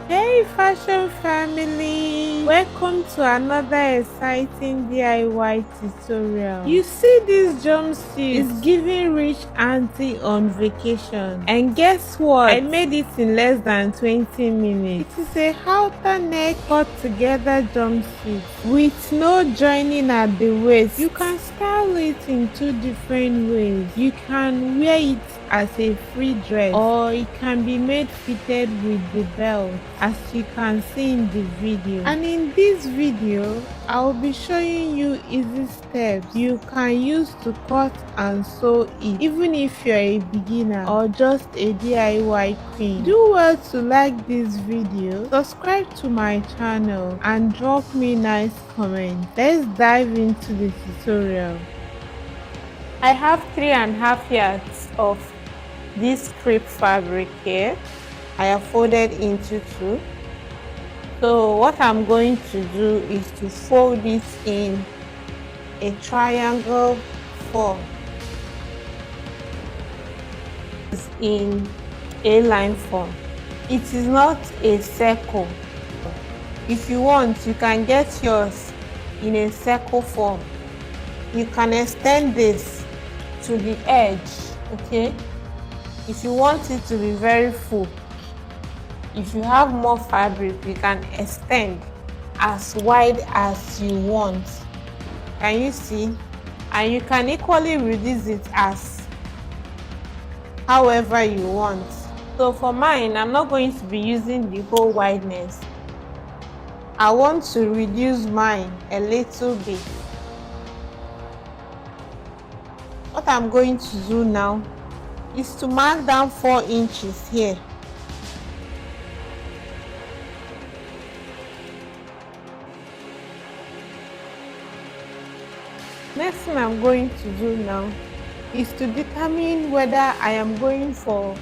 Hey fashion family! Welcome to another exciting DIY tutorial. You see this jumpsuit is giving rich auntie on vacation. And guess what? I made it in less than 20 minutes. It is a halter neck cut together jumpsuit with no joining at the waist. You can style it in two different ways. You can wear it as a free dress, or it can be made fitted with the belt, as you can see in the video. And in this video I'll be showing you easy steps you can use to cut and sew it, even if you're a beginner or just a DIY queen. Do well to like this video, subscribe to my channel, and drop me nice comments. Let's dive into the tutorial. I have 3.5 yards of this crepe fabric here. I have folded into two. So what I'm going to do is to fold it in a triangle form, in a line form. It is not a circle. If you want, you can get yours in a circle form. You can extend this to the edge, okay? If you want it to be very full, if you have more fabric, you can extend as wide as you want. Can you see? And you can equally reduce it as however you want. So for mine, I'm not going to be using the whole wideness. I want to reduce mine a little bit. What I'm going to do now is to mark down 4 inches here. Next thing I'm going to do now is to determine whether I am going for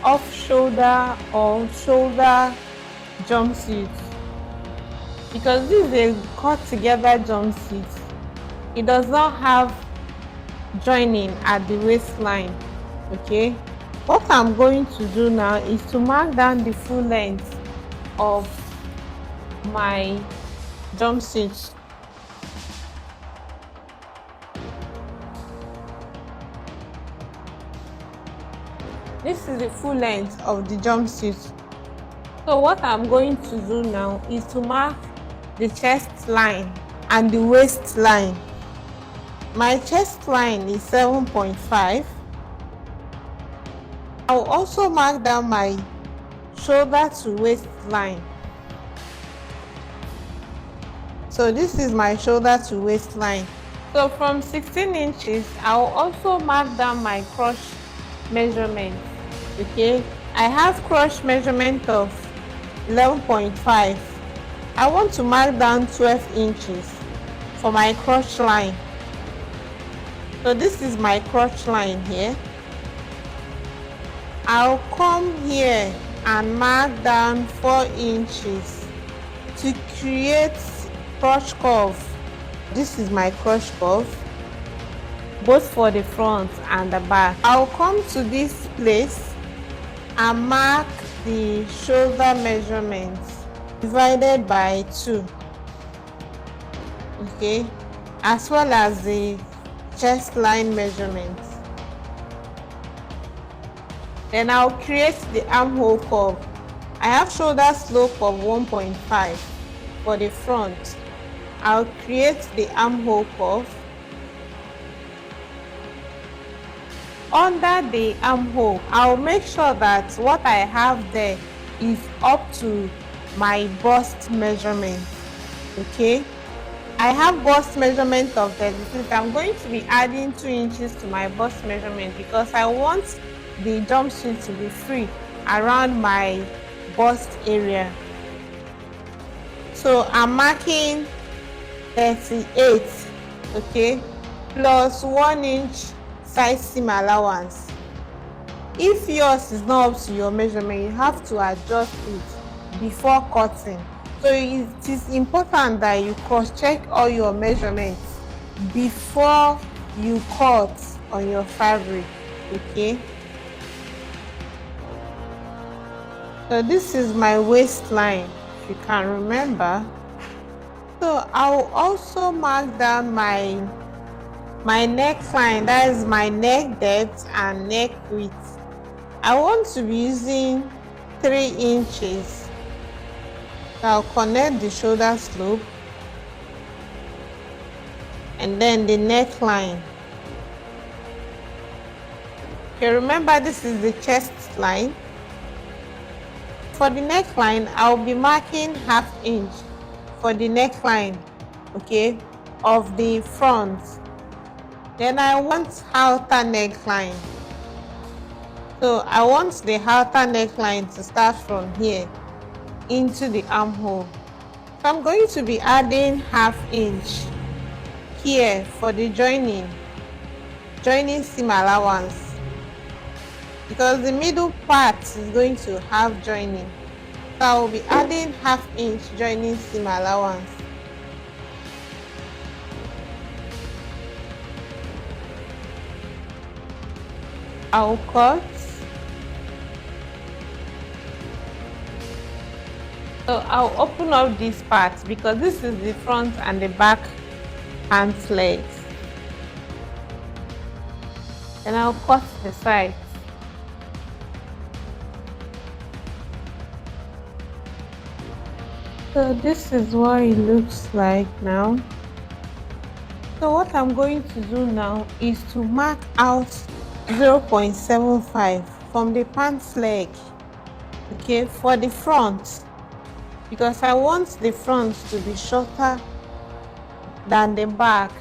off-shoulder or shoulder jumpsuit. Because this is a cut-together jumpsuit, it does not have joining at the waistline. Okay, what I'm going to do now is to mark down the full length of my jumpsuit. This is the full length of the jumpsuit. So what I'm going to do now is to mark the chest line and the waistline. My chest line is 7.5. I'll also mark down my shoulder to waist line. So this is my shoulder to waist line. So from 16 inches, I'll also mark down my crotch measurement. Okay, I have crotch measurement of 11.5. I want to mark down 12 inches for my crotch line. So this is my crotch line here. I'll come here and mark down 4 inches to create crotch curve. This is my crotch curve, both for the front and the back. I'll come to this place and mark the shoulder measurements divided by 2, okay, as well as the chest line measurements. Then I'll create the armhole curve. I have shoulder slope of 1.5 for the front. I'll create the armhole curve. Under the armhole, I'll make sure that what I have there is up to my bust measurement. Okay, I have bust measurement of 36. I'm going to be adding 2 inches to my bust measurement because I want the jumpsuit to be free around my bust area. So I'm marking 38, okay, plus 1 inch side seam allowance. If yours is not up to your measurement, you have to adjust it before cutting. So it is important that you cross-check all your measurements before you cut on your fabric, okay? So this is my waistline, if you can remember. So I'll also mark down my neckline, that is my neck depth and neck width. I want to be using 3 inches. So I'll connect the shoulder slope and then the neckline. Okay, remember this is the chest line. For the neckline, I'll be marking 1/2 inch for the neckline, okay, of the front. Then I want outer neckline. So I want the outer neckline to start from here into the armhole. So I'm going to be adding 1/2 inch here for the joining seam allowance, because the middle part is going to have joining. So I will be adding 1/2 inch joining seam allowance. I'll cut. So I'll open up this part because this is the front and the back pants legs. And I'll cut the sides. So this is what it looks like now. So what I'm going to do now is to mark out 0.75 from the pants leg, okay, for the front, because I want the front to be shorter than the back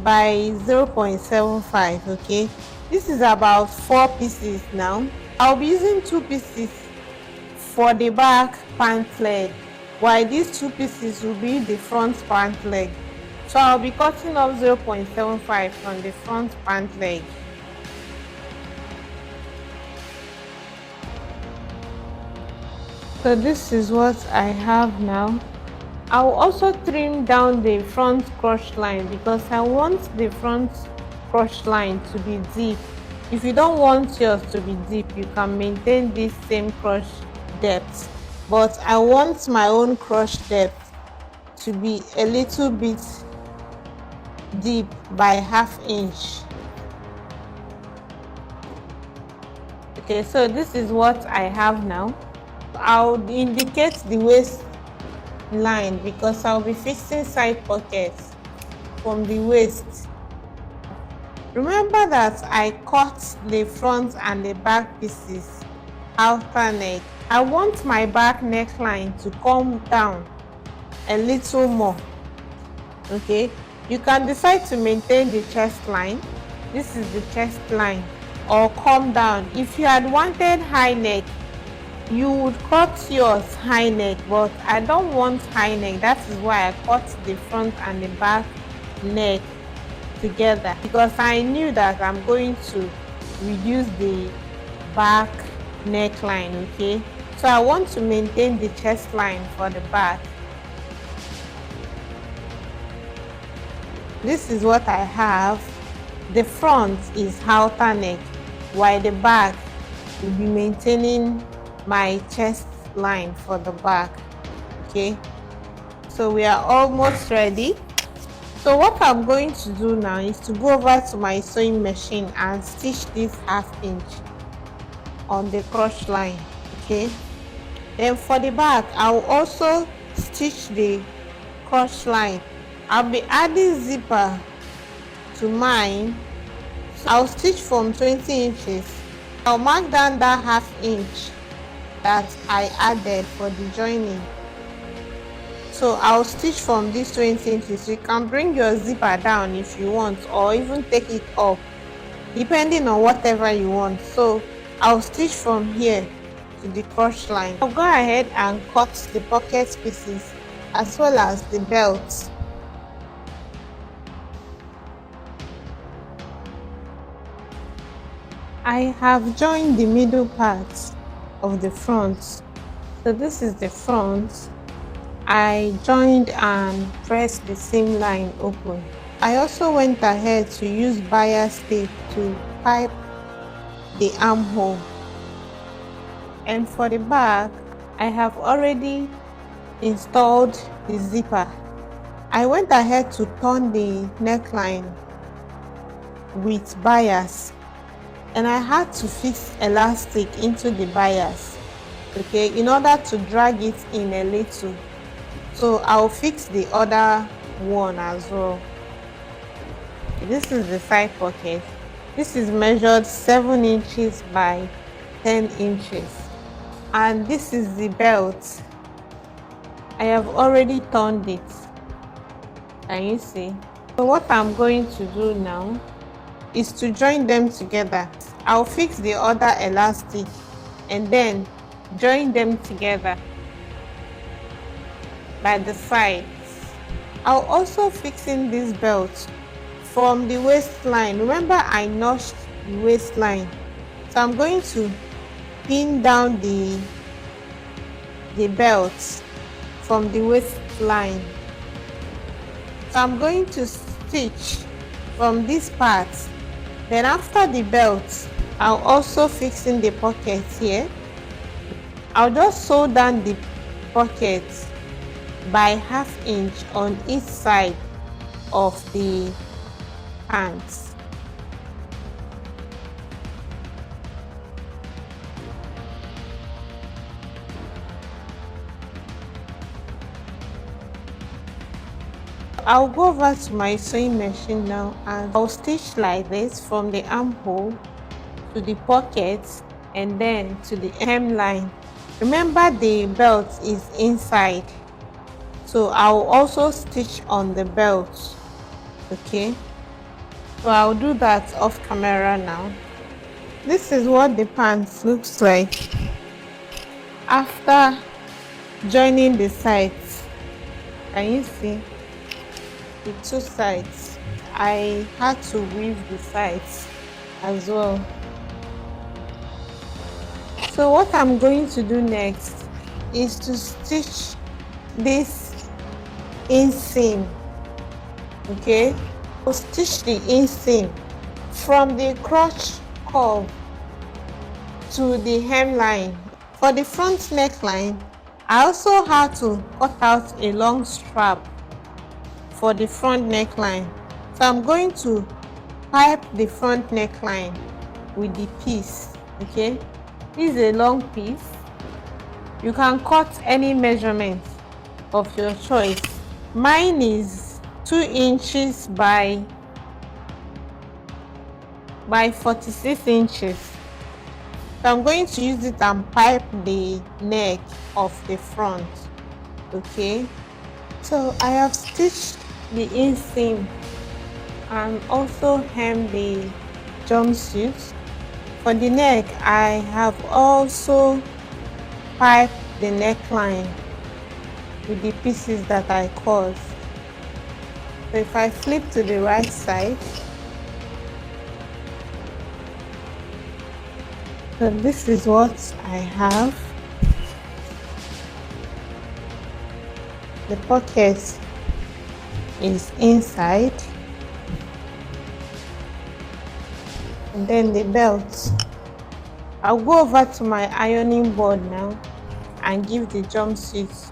by 0.75, okay. This is about 4 pieces now. I'll be using 2 pieces for the back pant leg, while these 2 pieces will be the front pant leg. So I'll be cutting off 0.75 from the front pant leg. So this is what I have now. I'll also trim down the front crotch line because I want the front crotch line to be deep. If you don't want yours to be deep, you can maintain this same crotch depth, but I want my own crotch depth to be a little bit deep by 1/2 inch. Okay, so this is what I have now. I'll indicate the waist line because I'll be fixing side pockets from the waist. Remember that I cut the front and the back pieces outer neck. I want my back neckline to come down a little more, okay. You can decide to maintain the chest line, this is the chest line, or come down. If you had wanted high neck, you would cut yours high neck, but I don't want high neck. That is why I cut the front and the back neck together, because I knew that I'm going to reduce the back neckline, okay. So I want to maintain the chest line for the back. This is what I have. The front is outer neck, while the back will be maintaining my chest line for the back, okay. So we are almost ready. So what I'm going to do now is to go over to my sewing machine and stitch this 1/2 inch on the crotch line, okay. Then for the back, I'll also stitch the crotch line. I'll be adding zipper to mine. So I'll stitch from 20 inches. I'll mark down that 1/2 inch that I added for the joining. So I'll stitch from these 20 inches. You can bring your zipper down if you want, or even take it up, depending on whatever you want. So I'll stitch from here to the crotch line. I'll go ahead and cut the pocket pieces as well as the belt. I have joined the middle part of the front. So this is the front. I joined and pressed the seam line open. I also went ahead to use bias tape to pipe the armhole And for the back, I have already installed the zipper. I went ahead to turn the neckline with bias, and I had to fix elastic into the bias, okay, in order to drag it in a little. So I'll fix the other one as well. This is the side pocket. This is measured 7 inches by 10 inches. And this is the belt. I have already turned it. Can you see? So what I'm going to do now is to join them together. I'll fix the other elastic and then join them together by the sides. I'll also fix in this belt from the waistline. Remember, I notched the waistline, so I'm going to pin down the belt from the waistline. So I'm going to stitch from this part. Then after the belt, I'll also fix in the pocket here. I'll just sew down the pocket by 1/2 inch on each side of the pants. I'll go over to my sewing machine now and I'll stitch like this from the armhole to the pocket and then to the hemline. Remember, the belt is inside, so I'll also stitch on the belt. Okay, so I'll do that off camera now. This is what the pants looks like after joining the sides. Can you see the 2 sides? I had to weave the sides as well. So what I'm going to do next is to stitch this inseam. Okay, I'll stitch the inseam from the crotch curve to the hemline. For the front neckline, I also had to cut out a long strap for the front neckline. So I'm going to pipe the front neckline with the piece. Okay, this is a long piece. You can cut any measurement of your choice. Mine is 2 inches by 46 inches. So I'm going to use it and pipe the neck of the front. Okay, so I have stitched the inseam and also hem the jumpsuit. For the neck, I have also piped the neckline with the pieces that I cut. So if I flip to the right side, so this is what I have. The pocket is inside, and then the belt. I'll go over to my ironing board now and give the jumpsuit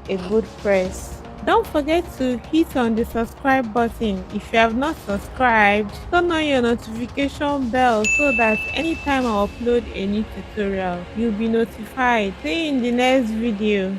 a good press. Don't forget to hit on the subscribe button if you have not subscribed. Turn on your notification bell so that anytime I upload a new tutorial, you'll be notified. See you in the next video.